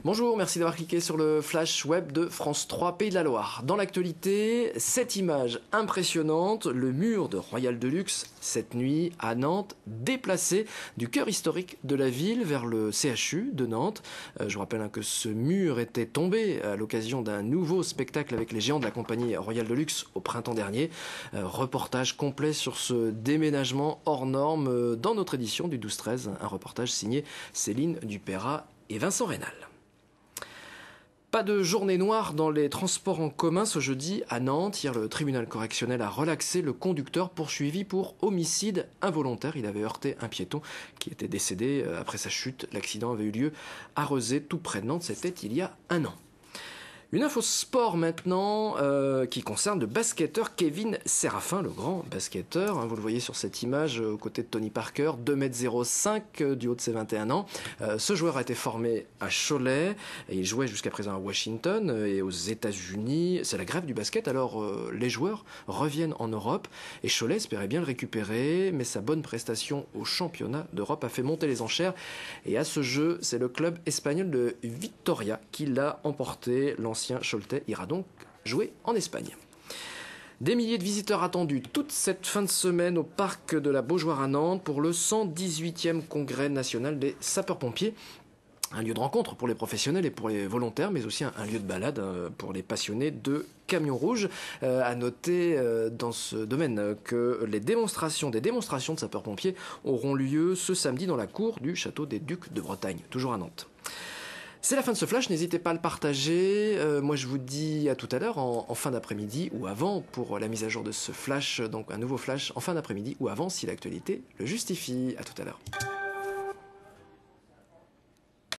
Bonjour, merci d'avoir cliqué sur le flash web de France 3 Pays de la Loire. Dans l'actualité, cette image impressionnante, le mur de Royal Deluxe, cette nuit à Nantes, déplacé du cœur historique de la ville vers le CHU de Nantes. Je vous rappelle que ce mur était tombé à l'occasion d'un nouveau spectacle avec les géants de la compagnie Royal Deluxe au printemps dernier. Reportage complet sur ce déménagement hors norme dans notre édition du 12-13. Un reportage signé Céline Dupérat et Vincent Rénal. Pas de journée noire dans les transports en commun ce jeudi à Nantes. Hier, le tribunal correctionnel a relaxé le conducteur poursuivi pour homicide involontaire. Il avait heurté un piéton qui était décédé après sa chute. L'accident avait eu lieu à Rezé, tout près de Nantes. C'était il y a un an. Une info sport maintenant qui concerne le basketteur Kevin Séraphin, le grand basketteur. Vous le voyez sur cette image aux côtés de Tony Parker, 2,05 m du haut de ses 21 ans. Ce joueur a été formé à Cholet et il jouait jusqu'à présent à Washington et aux États-Unis. C'est la grève du basket, alors les joueurs reviennent en Europe et Cholet espérait bien le récupérer, mais sa bonne prestation au championnat d'Europe a fait monter les enchères. Et à ce jeu, c'est le club espagnol de Vitoria qui l'a emporté. L'ancien Choletais ira donc jouer en Espagne. Des milliers de visiteurs attendus toute cette fin de semaine au parc de la Beaujoire à Nantes pour le 118e congrès national des sapeurs-pompiers. Un lieu de rencontre pour les professionnels et pour les volontaires, mais aussi un lieu de balade pour les passionnés de camions rouges. À noter dans ce domaine que des démonstrations de sapeurs-pompiers auront lieu ce samedi dans la cour du château des Ducs de Bretagne, toujours à Nantes. C'est la fin de ce flash, n'hésitez pas à le partager. Moi je vous dis à tout à l'heure en fin d'après-midi ou avant pour la mise à jour de ce flash, donc un nouveau flash en fin d'après-midi ou avant si l'actualité le justifie. À tout à l'heure.